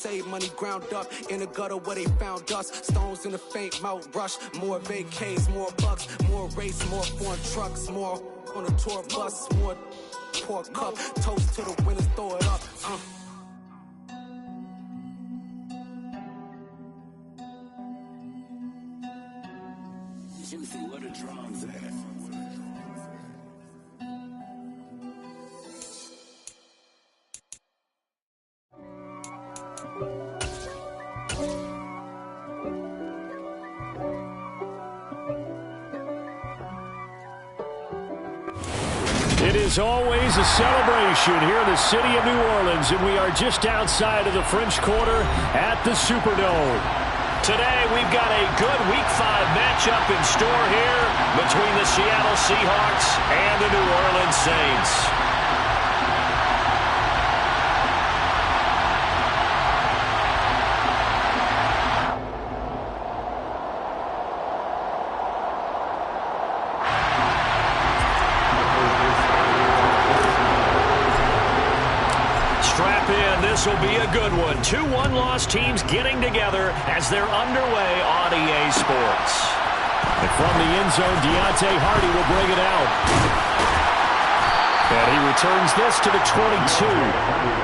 Save money ground up in the gutter where they found us. Stones in the faint mouth rush. More vacays, more bucks, more race, more foreign trucks, more on a tour bus, more pour cup. Toast to the winners, throw it up. Juicy, what a drums at. It is always a celebration here in the city of New Orleans, and we are just outside of the French Quarter at the Superdome. Today, we've got a good Week 5 matchup in store here between the Seattle Seahawks and the New Orleans Saints. This will be a good one. 2 one-loss teams getting together as they're underway on EA Sports. And from the end zone, Deontay Hardy will bring it out. And he returns this to the 22.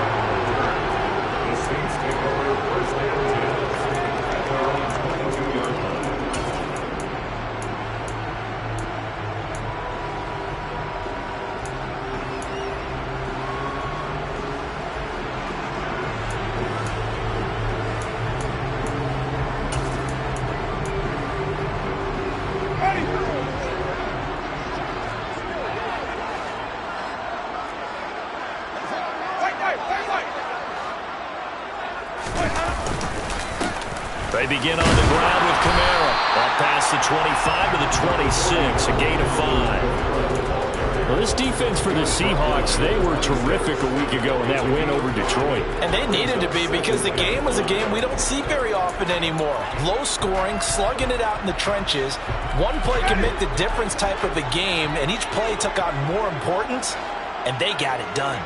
They begin on the ground with Kamara. Up past the 25 to the 26, a gain of 5. Well, this defense for the Seahawks, they were terrific a week ago in that win over Detroit. And they needed to be because the game was a game we don't see very often anymore. Low scoring, slugging it out in the trenches. One play can make the difference type of a game, and each play took on more importance, and they got it done.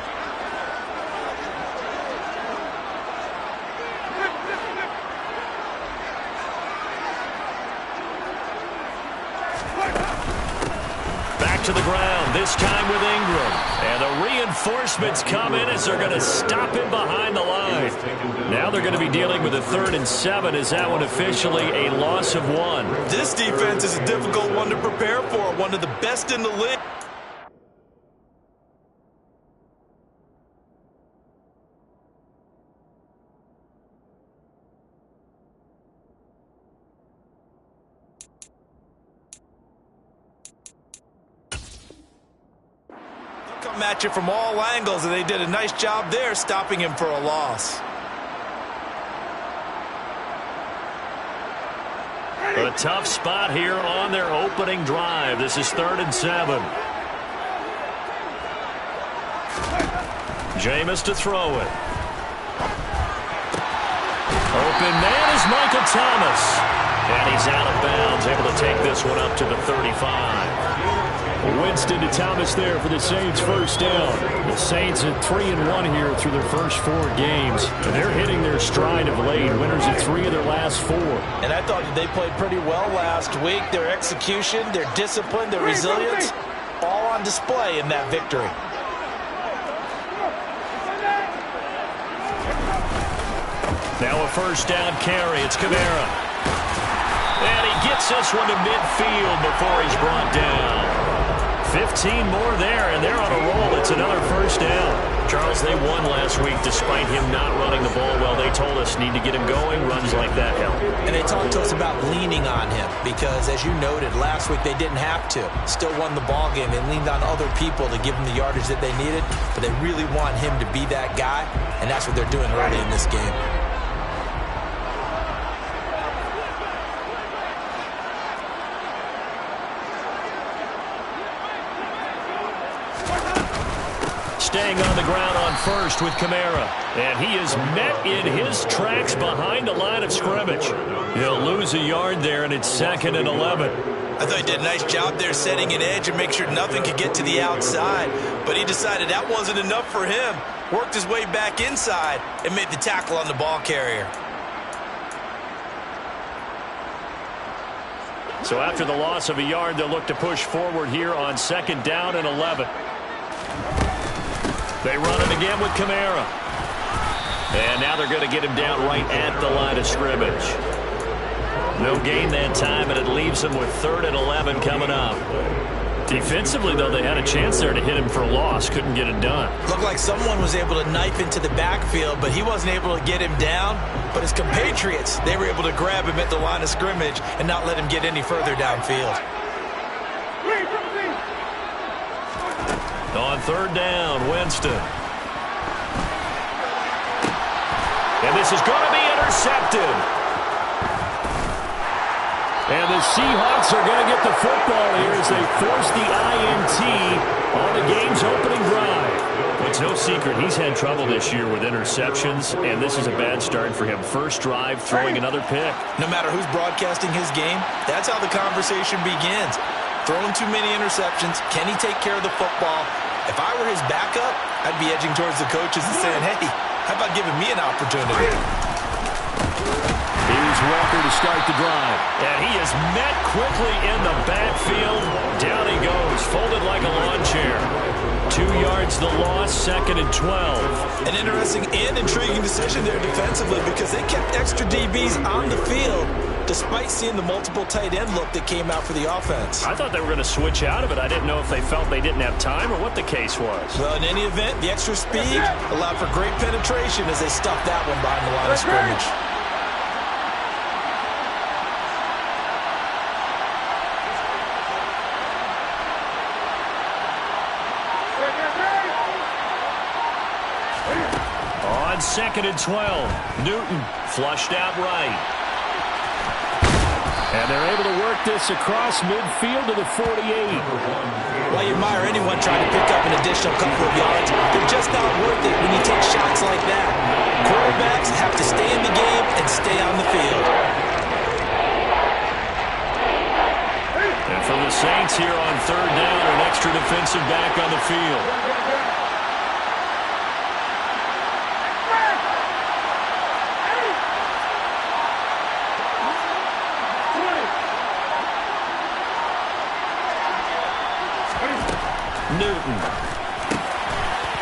To the ground, this time with Ingram. And the reinforcements come in as they're going to stop him behind the line. Now they're going to be dealing with a 3rd and 7 as that one officially a loss of 1. This defense is a difficult one to prepare for, one of the best in the league. Match it from all angles, and they did a nice job there stopping him for a loss. A tough spot here on their opening drive. This is 3rd and 7. Jameis to throw it. Open man is Michael Thomas. And he's out of bounds, able to take this one up to the 35. Winston to Thomas there for the Saints' first down. The Saints at 3-1 here through their first 4 games. And they're hitting their stride of late. Winners of 3 of their last 4. And I thought they played pretty well last week. Their execution, their discipline, their resilience, all on display in that victory. Now a first down carry. It's Kamara. And he gets this one to midfield before he's brought down. 15 more there, and they're on a roll. It's another first down. Charles, they won last week despite him not running the ball well. They told us need to get him going. Runs like that help. And they talked to us about leaning on him because, as you noted, last week they didn't have to. Still won the ball game. They leaned on other people to give them the yardage that they needed, but they really want him to be that guy, and that's what they're doing early in this game. staying on the ground on first with Kamara. And he is met in his tracks behind the line of scrimmage. He'll lose a yard there, and it's 2nd and 11. I thought he did a nice job there setting an edge and make sure nothing could get to the outside. But he decided that wasn't enough for him. Worked his way back inside and made the tackle on the ball carrier. So after the loss of a yard, they'll look to push forward here on 2nd down and 11. They run it again with Kamara. And now they're going to get him down right at the line of scrimmage. No gain that time, and it leaves them with 3rd and 11 coming up. Defensively, though, they had a chance there to hit him for a loss. Couldn't get it done. Looked like someone was able to knife into the backfield, but he wasn't able to get him down. But his compatriots, they were able to grab him at the line of scrimmage and not let him get any further downfield. On 3rd down, Winston. And this is going to be intercepted. And the Seahawks are going to get the football here as they force the INT on the game's opening drive. It's no secret he's had trouble this year with interceptions, and this is a bad start for him. First drive, throwing another pick. No matter who's broadcasting his game, that's how the conversation begins. Throwing too many interceptions. Can he take care of the football? If I were his backup, I'd be edging towards the coaches and saying, hey, how about giving me an opportunity? Here's Walker to start the drive. And he is met quickly in the backfield. Down he goes, folded like a lawn chair. 2 yards the loss, 2nd and 12. An interesting and intriguing decision there defensively because they kept extra DBs on the field despite seeing the multiple tight end look that came out for the offense. I thought they were going to switch out of it. I didn't know if they felt they didn't have time or what the case was. Well, in any event, the extra speed allowed for great penetration as they stuffed that one behind the line of scrimmage. On 2nd and 12, Newton flushed out right. And they're able to work this across midfield to the 48. While you admire anyone trying to pick up an additional couple of yards, they're just not worth it when you take shots like that. Quarterbacks have to stay in the game and stay on the field. And for the Saints here on 3rd down, an extra defensive back on the field. Newton.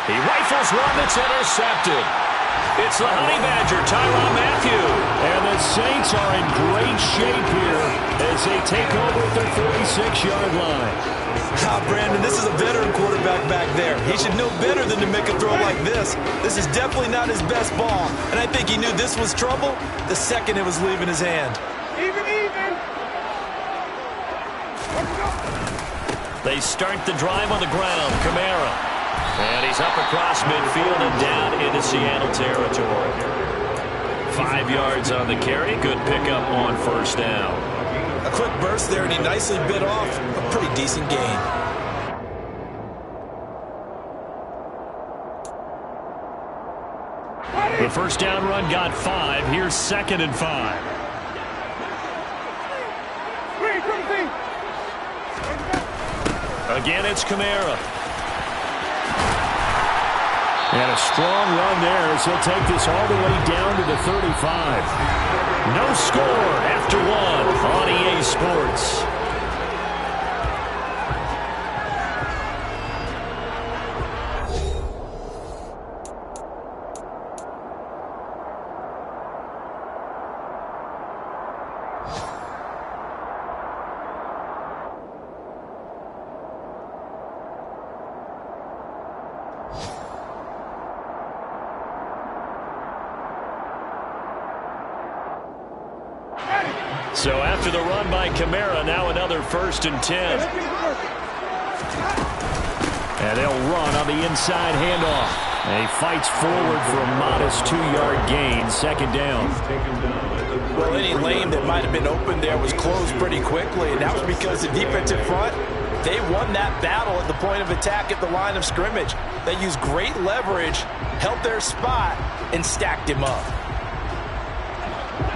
He rifles one that's intercepted. It's the Honey Badger, Tyrann Mathieu. And the Saints are in great shape here as they take over at their 46-yard line. Brandon, this is a veteran quarterback back there. He should know better than to make a throw like this. This is definitely not his best ball. And I think he knew this was trouble the second it was leaving his hand. Even. They start the drive on the ground. Kamara. And he's up across midfield and down into Seattle territory. 5 yards on the carry. Good pickup on 1st down. A quick burst there, and he nicely bit off a pretty decent gain. The 1st down run got 5. Here's 2nd and 5. Again, it's Kamara. And a strong run there as he'll take this all the way down to the 35. No score after 1 on EA Sports. So after the run by Kamara, now another 1st and 10. And they'll run on the inside handoff. And he fights forward for a modest 2-yard gain, 2nd down. Well, any lane that might have been open there was closed pretty quickly, and that was because the defensive front They won that battle at the point of attack at the line of scrimmage. They used great leverage, held their spot, and stacked him up.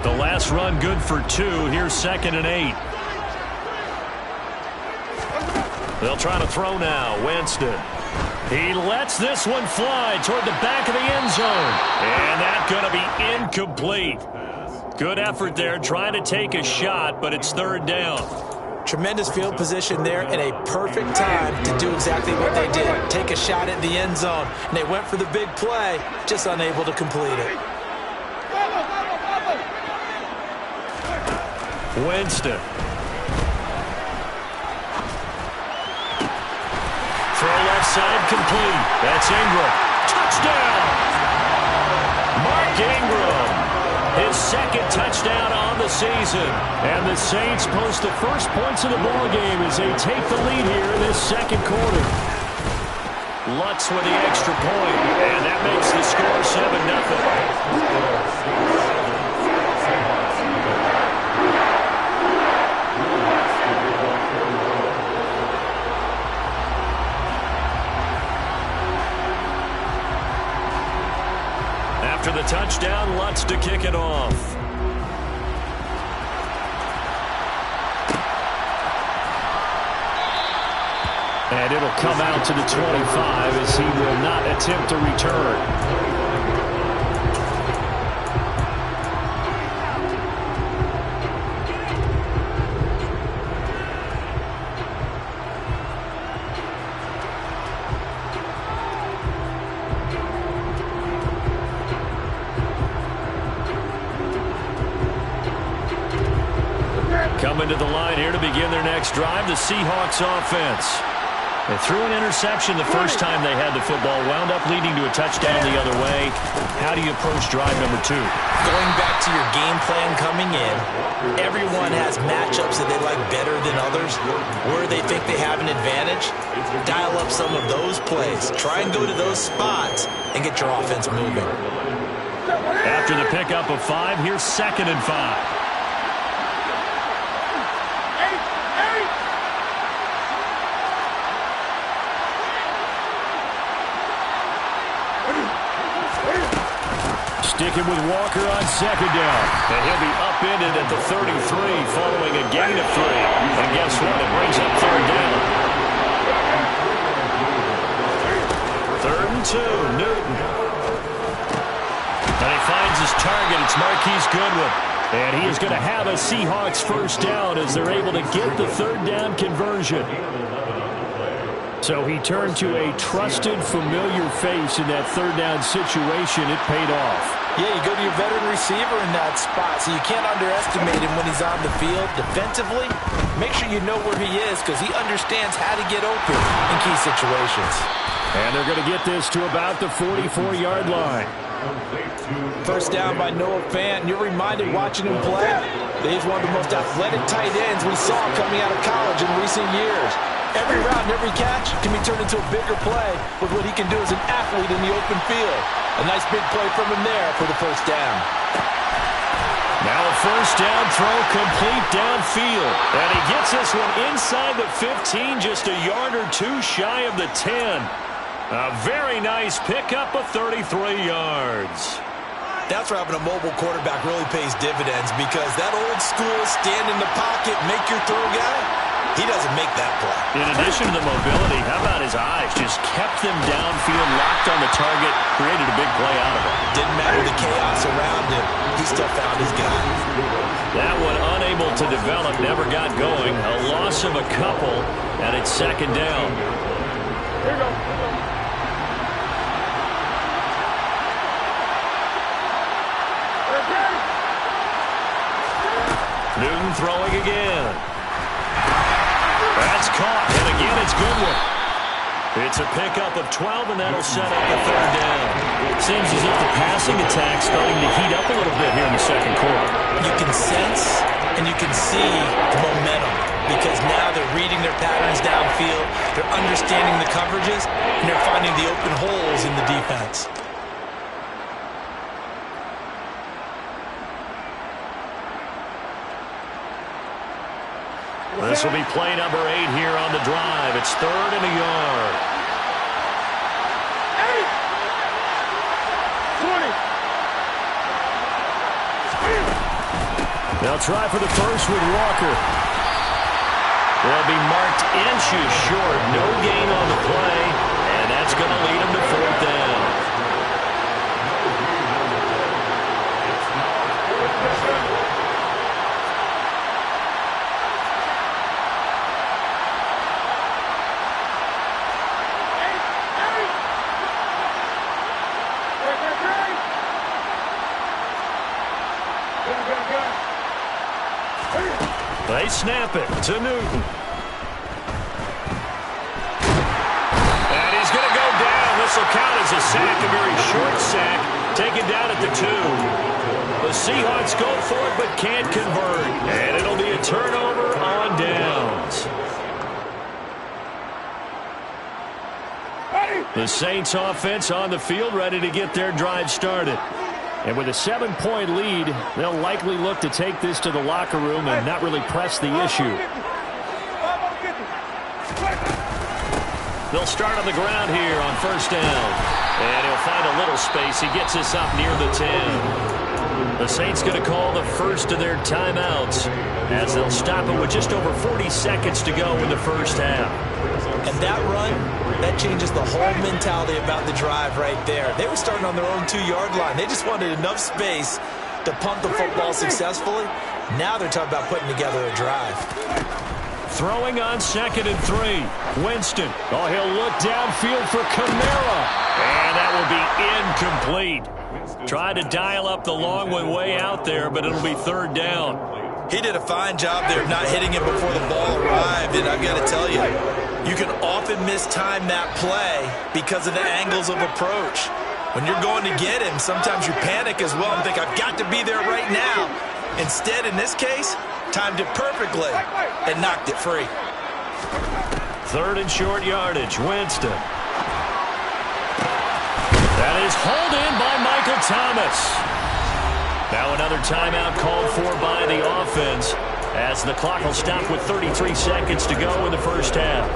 The last run good for 2. Here's 2nd and 8. They'll try to throw now. Winston. He lets this one fly toward the back of the end zone. And that's going to be incomplete. Good effort there, trying to take a shot, but it's 3rd down. Tremendous field position there and a perfect time to do exactly what they did. Take a shot at the end zone. And they went for the big play, just unable to complete it. Winston. Throw left side complete. That's Ingram. Touchdown! Mark Ingram. His 2nd touchdown on the season. And the Saints post the first points of the ball game as they take the lead here in this 2nd quarter. Lutz with the extra point. And that makes the score 7-0. After the touchdown, Lutz to kick it off. And it'll come out to the 25 as he will not attempt to return. Coming to the line here to begin their next drive, the Seahawks offense. They threw an interception the first time they had the football, wound up leading to a touchdown the other way. How do you approach drive number 2? Going back to your game plan coming in, everyone has matchups that they like better than others, where they think they have an advantage. Dial up some of those plays. Try and go to those spots and get your offense moving. After the pickup of 5, here's 2nd and 5. Sticking with Walker on 2nd down. And he'll be upended at the 33 following a gain of 3. And guess what? It brings up 3rd down. 3rd and 2, Newton. And he finds his target. It's Marquise Goodwin. And he is going to have a Seahawks first down as they're able to get the 3rd down conversion. So he turned to a trusted, familiar face in that 3rd down situation. It paid off. Yeah, you go to your veteran receiver in that spot, so you can't underestimate him when he's on the field. Defensively, make sure you know where he is because he understands how to get open in key situations. And they're going to get this to about the 44-yard line. First down by Noah Fant. You're reminded watching him play that he's one of the most athletic tight ends we saw coming out of college in recent years. Every route and every catch can be turned into a bigger play with what he can do as an athlete in the open field. A nice big play from him there for the first down. Now a first down throw complete downfield. And he gets this one inside the 15, just a yard or 2 shy of the 10. A very nice pickup of 33 yards. That's where having a mobile quarterback really pays dividends because that old school stand in the pocket, make your throw guy, he doesn't make that play. In addition to the mobility, how about his eyes? Just kept them downfield, locked on the target, created a big play out of it. Didn't matter the chaos around him. He still found his guy. That one unable to develop, never got going. A loss of a couple, and it's 2nd down. Here you go. Newton throwing again. That's caught, and again it's Goodwin. It's a pickup of 12, and that'll set up the 3rd down. It seems as if the passing attack's starting to heat up a little bit here in the 2nd quarter. You can sense and you can see momentum because now they're reading their patterns downfield, they're understanding the coverages, and they're finding the open holes in the defense. This will be play number 8 here on the drive. It's 3rd and a yard. 20. They'll try for the first with Walker. They'll be marked inches short. No gain on the play, and that's going to lead them to 4th down. They snap it to Newton. And he's going to go down. This will count as a sack, a very short sack, taken down at the 2. The Seahawks go for it but can't convert. And it'll be a turnover on downs. The Saints offense on the field ready to get their drive started. And with a 7-point lead, they'll likely look to take this to the locker room and not really press the issue. They'll start on the ground here on 1st down. And he'll find a little space. He gets this up near the 10. The Saints going to call the first of their timeouts as they'll stop it with just over 40 seconds to go in the first half. And that run, that changes the whole mentality about the drive right there. They were starting on their own 2-yard line. They just wanted enough space to pump the football successfully. Now they're talking about putting together a drive. Throwing on 2nd and 3. Winston. Oh, he'll look downfield for Kamara. And that will be incomplete. Tried to dial up the long one way out there, but it'll be 3rd down. He did a fine job there of not hitting him before the ball arrived. And I've got to tell you, you can often mistime that play because of the angles of approach. When you're going to get him, sometimes you panic as well and think, I've got to be there right now. Instead, in this case, timed it perfectly and knocked it free. 3rd and short yardage. Winston. That is hauled in by Michael Thomas. Now another timeout called for by the offense as the clock will stop with 33 seconds to go in the first half.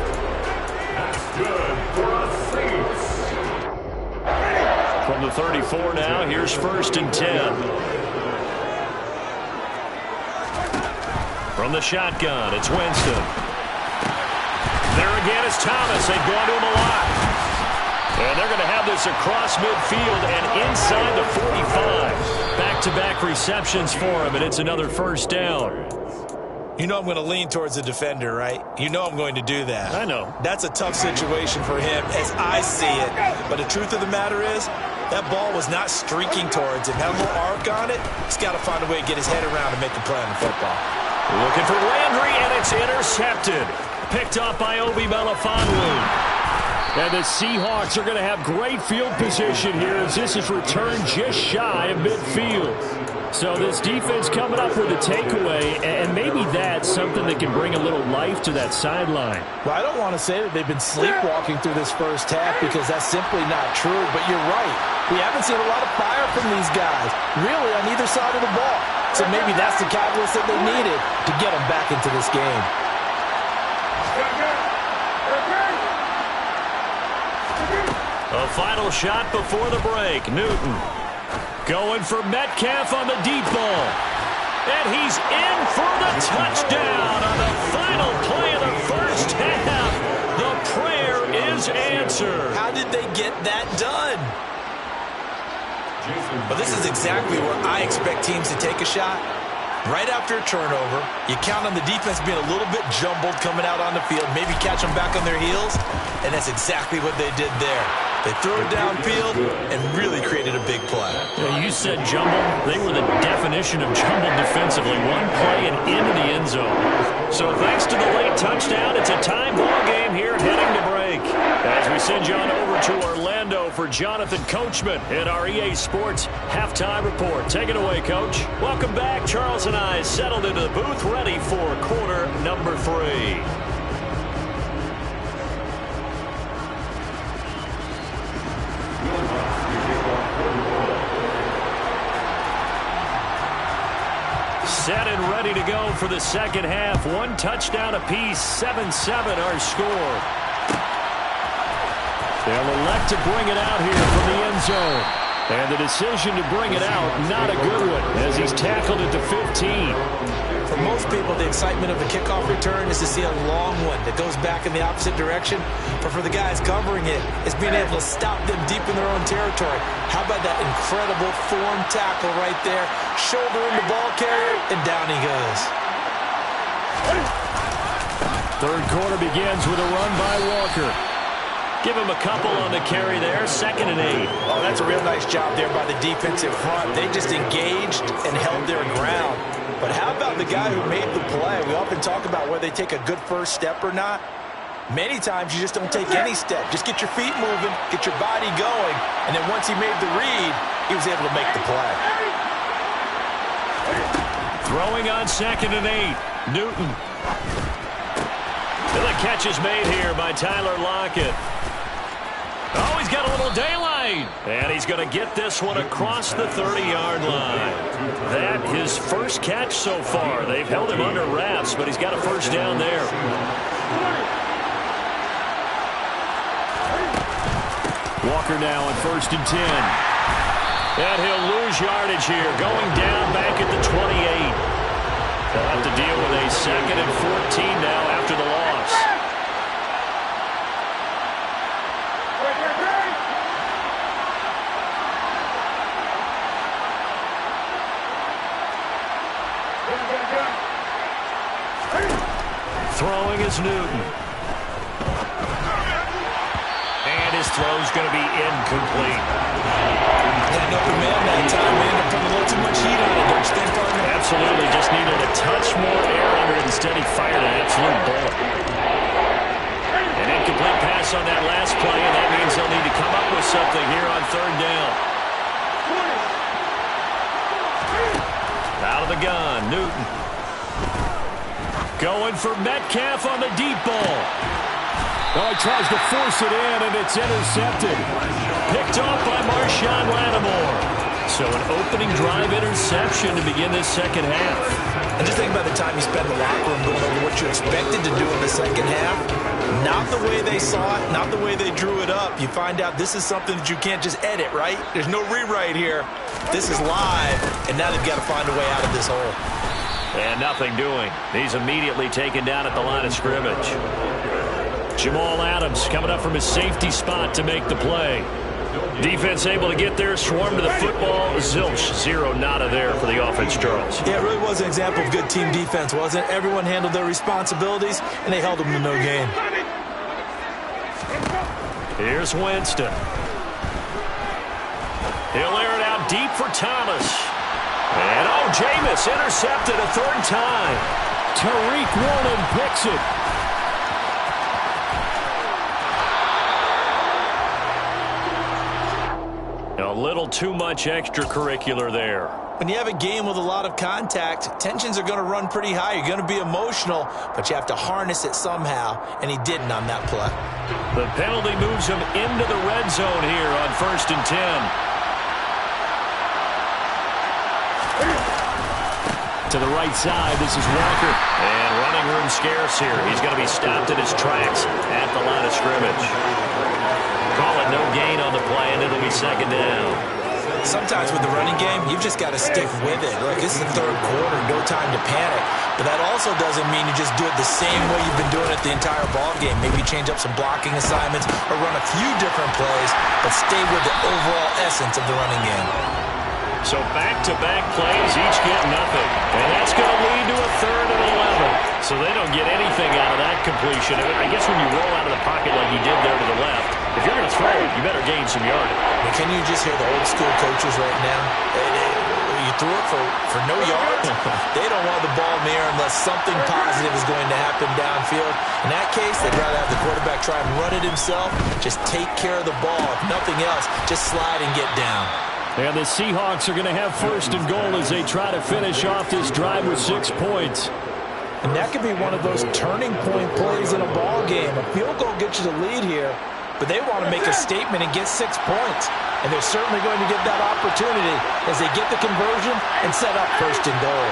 From the 34 now, here's 1st and 10. From the shotgun, it's Winston. There again is Thomas. They've gone to him a lot. And they're going to have this across midfield and inside the 45. Back-to-back receptions for him, and it's another 1st down. You know I'm going to lean towards the defender, right? You know I'm going to do that. I know. That's a tough situation for him as I see it. But the truth of the matter is, that ball was not streaking towards him. Had a little arc on it. He's got to find a way to get his head around and make the play on the football. Looking for Landry, and it's intercepted. Picked off by Obi Melifonwu. And the Seahawks are going to have great field position here as this is returned just shy of midfield. So this defense coming up with a takeaway, and maybe that's something that can bring a little life to that sideline. Well, I don't want to say that they've been sleepwalking through this first half because that's simply not true, but you're right. We haven't seen a lot of fire from these guys, really on either side of the ball. So maybe that's the catalyst that they needed to get them back into this game. A final shot before the break. Newton going for Metcalf on the deep ball. And he's in for the touchdown on the final play of the first half. The prayer is answered. How did they get that done? Well, this is exactly where I expect teams to take a shot. Right after a turnover, you count on the defense being a little bit jumbled coming out on the field, maybe catch them back on their heels, and that's exactly what they did there. They threw it downfield and really created a big play. Yeah, you said jumbled. They were the definition of jumbled defensively. One play and into the end zone. So thanks to the late touchdown, it's a tie ball game here heading to break. As we send you on over to Orlando for Jonathan Coachman in our EA Sports Halftime Report. Take it away, Coach. Welcome back. Charles and I settled into the booth ready for quarter number 3. Set and ready to go for the second half. One touchdown apiece, 7-7 our score. They'll elect to bring it out here from the end zone. And the decision to bring it out, not a good one, as he's tackled at the 15. For most people, the excitement of a kickoff return is to see a long one that goes back in the opposite direction. But for the guys covering it, it's being able to stop them deep in their own territory. How about that incredible form tackle right there? Shoulder in the ball carrier, and down he goes. Third quarter begins with a run by Walker. Give him a couple on the carry there, 2nd and 8. Oh, that's a real nice job there by the defensive front. They just engaged and held their ground. But how about the guy who made the play? We often talk about whether they take a good first step or not. Many times you just don't take any step. Just get your feet moving, get your body going, and then once he made the read, he was able to make the play. Throwing on 2nd and 8. Newton. And the catch is made here by Tyler Lockett. Oh, he's got a little daylight. And he's going to get this one across the 30-yard line. That his first catch so far. They've held him under wraps, but he's got a first down there. Walker now on 1st and 10. And he'll lose yardage here, going down back at the 28. They'll have to deal with a 2nd and 14 now after the loss. Throwing is Newton. And his throw's going to be incomplete. An open man that time. We ended up putting a little too much heat on it, don't you think, partner? Absolutely. Just needed a touch more air under it. Instead, he fired an absolute bullet. An incomplete pass on that last play, and that means they'll need to come up with something here on 3rd down. Out of the gun, Newton. Going for Metcalf on the deep ball. Oh, he tries to force it in, and it's intercepted. Picked off by Marshawn Lattimore. So an opening drive interception to begin this second half. And just think about the time you spend in the locker room going over what you expected to do in the second half. Not the way they saw it, not the way they drew it up. You find out this is something that you can't just edit, right? There's no rewrite here. This is live, and now they've got to find a way out of this hole. And nothing doing. He's immediately taken down at the line of scrimmage. Jamal Adams coming up from his safety spot to make the play. Defense able to get there, swarm to the football. Zilch, 0 nada there for the offense, Charles. Yeah, it really was an example of good team defense, wasn't it? Everyone handled their responsibilities, and they held them to no gain. Here's Winston. He'll air it out deep for Thomas. And, oh, Jameis intercepted a 3rd time. Tariq Woolen picks it. A little too much extracurricular there. When you have a game with a lot of contact, tensions are going to run pretty high. You're going to be emotional, but you have to harness it somehow, and he didn't on that play. The penalty moves him into the red zone here on 1st and 10. To the right side, this is Walker. And running room scarce here. He's going to be stopped in his tracks at the line of scrimmage. Call it no gain on the play, and it'll be 2nd down. Sometimes with the running game, you've just got to stick with it. Look, this is the 3rd quarter, no time to panic. But that also doesn't mean you just do it the same way you've been doing it the entire ball game. Maybe change up some blocking assignments or run a few different plays, but stay with the overall essence of the running game. So back-to-back plays, each get nothing. And that's going to lead to a 3rd and 11. So they don't get anything out of that completion. I guess when you roll out of the pocket like you did there to the left, if you're going to throw it, you better gain some yardage. And can you just hear the old-school coaches right now? You threw it for no yards. They don't want the ball in the air unless something positive is going to happen downfield. In that case, they'd rather have the quarterback try and run it himself. Just take care of the ball. If nothing else, just slide and get down. And the Seahawks are going to have 1st and goal as they try to finish off this drive with 6 points. And that could be one of those turning point plays in a ball game. A field goal gets you the lead here, but they want to make a statement and get 6 points. And they're certainly going to get that opportunity as they get the conversion and set up 1st and goal.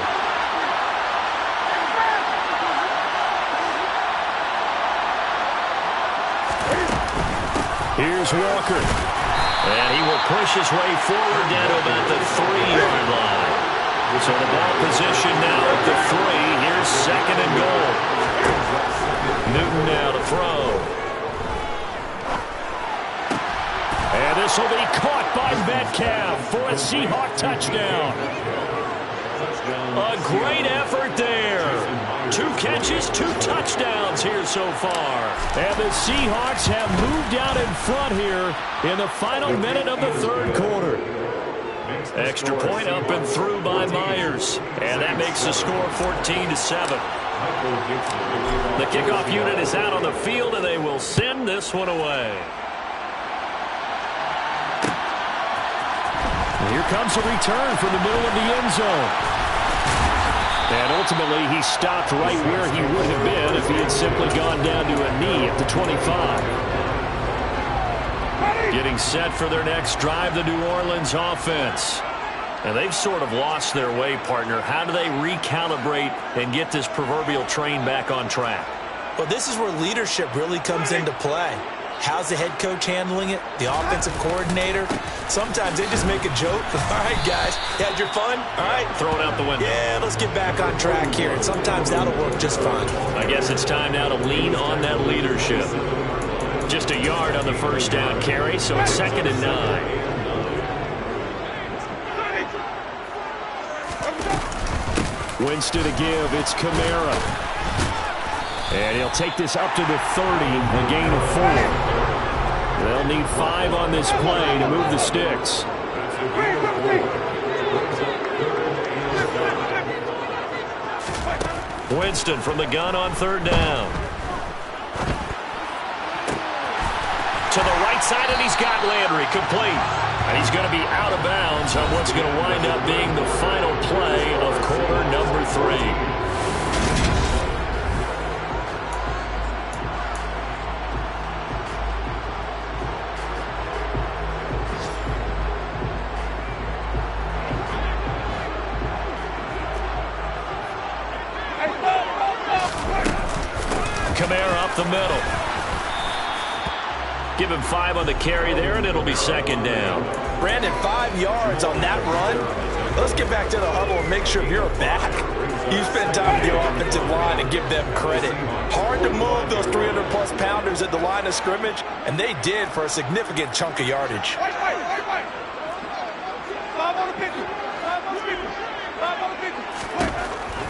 Here's Walker. And he will push his way forward down to about the 3-yard line. So the ball position now at the 3. Here's second and goal. Newton now to throw. And this will be caught by Metcalf for a Seahawk touchdown. A great effort there. 2 catches, 2 touchdowns here so far. And the Seahawks have moved out in front here in the final minute of the third quarter. Extra point up and through by Myers. And that makes the score 14-7. The kickoff unit is out on the field, and they will send this one away. Here comes a return from the middle of the end zone. And ultimately, he stopped right where he would have been if he had simply gone down to a knee at the 25. Getting set for their next drive, the New Orleans offense. And they've sort of lost their way, partner. How do they recalibrate and get this proverbial train back on track? Well, this is where leadership really comes into play. How's the head coach handling it? The offensive coordinator? Sometimes they just make a joke. All right, guys, you had your fun? All right. Throw it out the window. Yeah, let's get back on track here. And sometimes that'll work just fine. I guess it's time now to lean on that leadership. Just a yard on the first down carry, so it's 2nd and 9. Winston to give. It's Kamara. And he'll take this up to the 30, a gain of 4. They'll need 5 on this play to move the sticks. Winston from the gun on 3rd down. To the right side, and he's got Landry complete. And he's going to be out of bounds on what's going to wind up being the final play of quarter number 3. Kamara up the middle. Give him 5 on the carry there, and it'll be 2nd down. Brandon, 5 yards on that run. Let's get back to the huddle and make sure you're back. You spend time with your offensive line and give them credit. Hard to move those 300-plus pounders at the line of scrimmage, and they did for a significant chunk of yardage.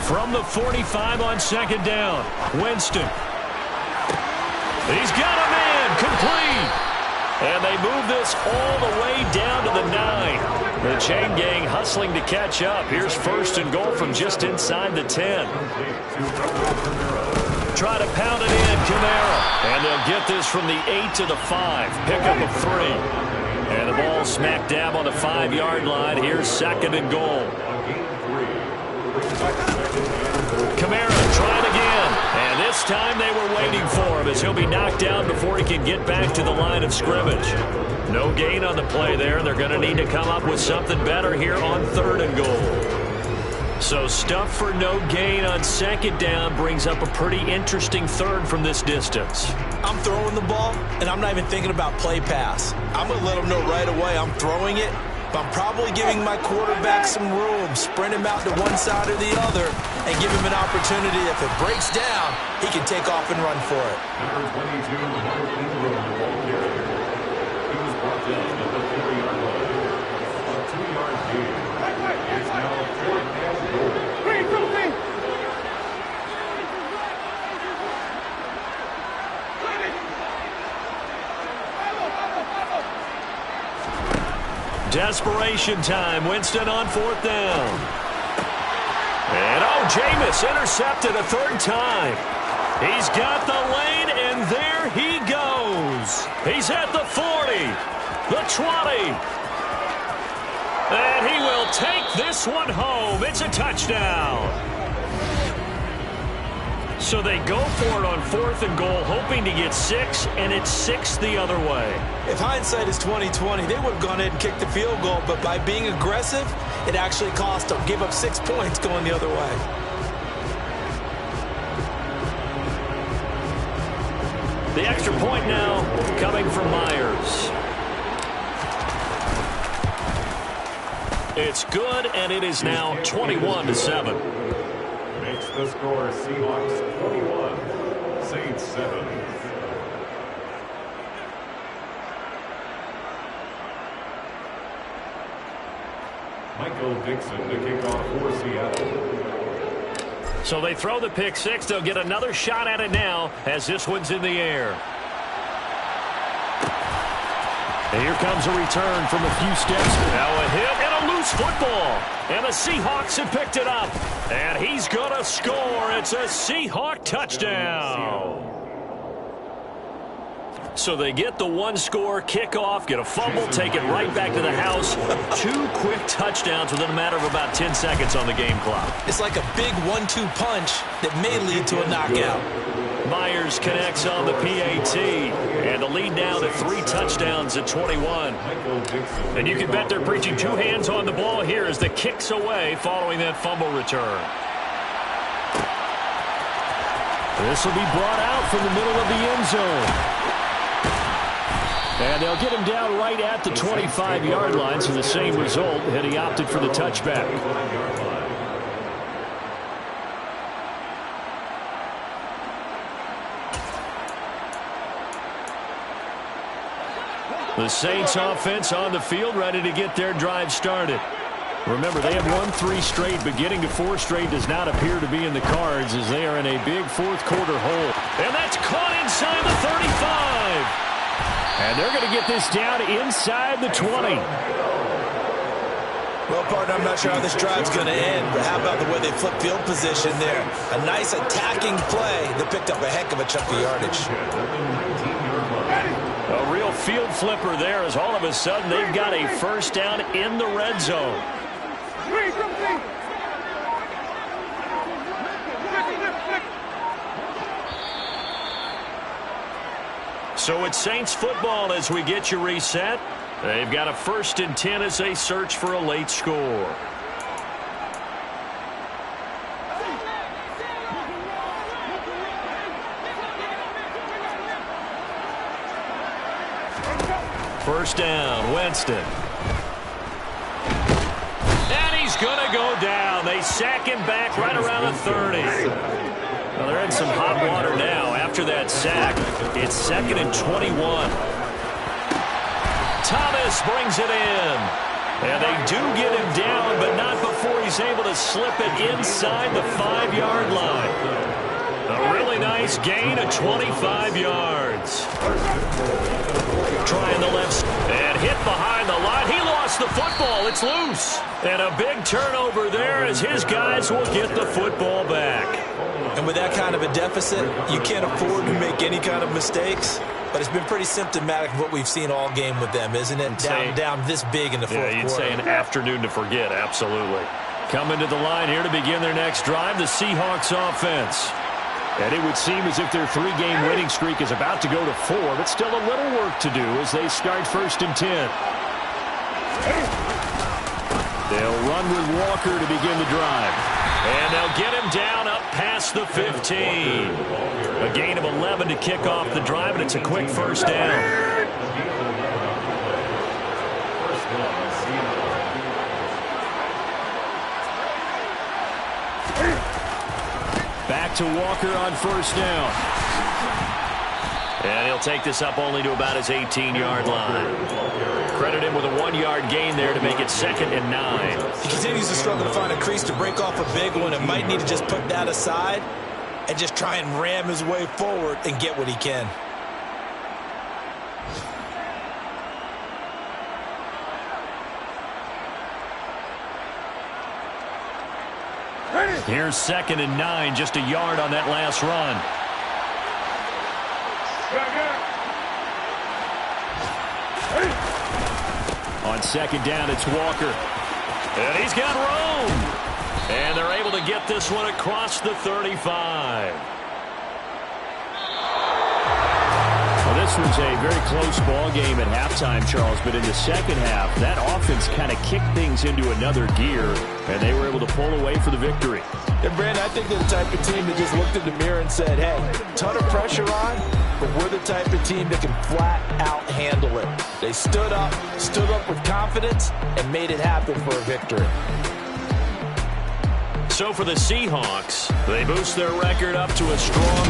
From the 45 on 2nd down, Winston. He's got a man complete. And they move this all the way down to the 9. The chain gang hustling to catch up. Here's 1st and goal from just inside the 10. Try to pound it in, Kamara. And they'll get this from the 8 to the 5. Pickup of 3. And the ball smack dab on the 5-yard line. Here's 2nd and goal. Kamara trying again. And this time they were waiting for him as he'll be knocked down before he can get back to the line of scrimmage. No gain on the play there. They're going to need to come up with something better here on 3rd and goal. So stuff for no gain on 2nd down brings up a pretty interesting 3rd from this distance. I'm throwing the ball, and I'm not even thinking about play pass. I'm going to let them know right away I'm throwing it. But I'm probably giving my quarterback some room, sprint him out to one side or the other, and give him an opportunity. If it breaks down, he can take off and run for it. Number 22, the ball carrier. He was brought down at the 4-yard line. A 2-yard gain. It's now 4th and goal. Desperation time. Winston on 4th down. And Jameis intercepted a 3rd time. He's got the lane, and there he goes. He's at the 40, the 20. And he will take this one home. It's a touchdown. So they go for it on 4th and goal, hoping to get 6, and it's 6 the other way. If hindsight is 20/20, they would have gone ahead and kicked the field goal, but by being aggressive, it actually cost them. Give up 6 points going the other way. The extra point now coming from Myers. It's good, and it is now 21-7. Makes the score Seahawks 21, Saints 7. Michael Dixon to kick off for Seattle. So they throw the pick six. They'll get another shot at it now as this one's in the air. And here comes a return from a few steps. Now a hit and a loose football. And the Seahawks have picked it up. And he's going to score. It's a Seahawk touchdown. So they get the one-score kickoff, get a fumble, take it right back to the house. 2 quick touchdowns within a matter of about 10 seconds on the game clock. It's like a big 1-2 punch that may lead to a knockout. Myers connects on the PAT, and the lead now to 3 touchdowns at 21. And you can bet they're preaching 2 hands on the ball here as the kick's away following that fumble return. This will be brought out from the middle of the end zone. And they'll get him down right at the 25-yard line, so the same result, and he opted for the touchback. The Saints offense on the field, ready to get their drive started. Remember, they have won 3 straight, but getting to 4 straight does not appear to be in the cards as they are in a big fourth-quarter hole. And that's caught inside the 35. And they're going to get this down inside the 20. Well, partner, I'm not sure how this drive's going to end, but how about the way they flip field position there? A nice attacking play that picked up a heck of a chunk of yardage. A real field flipper there as all of a sudden they've got a first down in the red zone. So it's Saints football as we get you reset. They've got a 1st and 10 as they search for a late score. First down, Winston. And he's going to go down. They sack him back right around the 30. Well, they're in some hot water now. After that sack, it's 2nd and 21. Thomas brings it in. And they do get him down, but not before he's able to slip it inside the 5-yard line. A really nice gain of 25 yards. Trying the left and hit behind the line. He lost the football. It's loose. And a big turnover there as his guys will get the football back. And with that kind of a deficit, you can't afford to make any kind of mistakes. But it's been pretty symptomatic of what we've seen all game with them, isn't it? Down this big in the fourth quarter. Yeah, you'd say an afternoon to forget, absolutely. Coming to the line here to begin their next drive, the Seahawks offense. And it would seem as if their 3-game winning streak is about to go to 4, but still a little work to do as they start 1st and 10. They'll run with Walker to begin the drive. And they'll get him down up past the 15. A gain of 11 to kick off the drive, and it's a quick first down. Back to Walker on first down. And he'll take this up only to about his 18-yard line. Credit him with a 1-yard gain there to make it 2nd and 9. He continues to struggle to find a crease to break off a big one and might need to just put that aside and just try and ram his way forward and get what he can. Here's 2nd and 9, just a yard on that last run. On 2nd down, it's Walker. And he's got room. And they're able to get this one across the 35. Well, this was a very close ball game at halftime, Charles, but in the second half, that offense kind of kicked things into another gear, and they were able to pull away for the victory. And, Brandon, I think they're the type of team that just looked in the mirror and said, hey, ton of pressure on, but we're the type of team that can flat out handle it. They stood up with confidence, and made it happen for a victory. So for the Seahawks, they boost their record up to a strong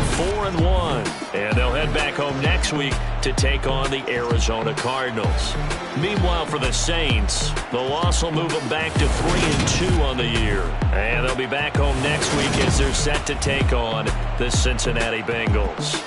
4-1, and they'll head back home next week to take on the Arizona Cardinals. Meanwhile, for the Saints, the loss will move them back to 3-2 on the year, and they'll be back home next week as they're set to take on the Cincinnati Bengals.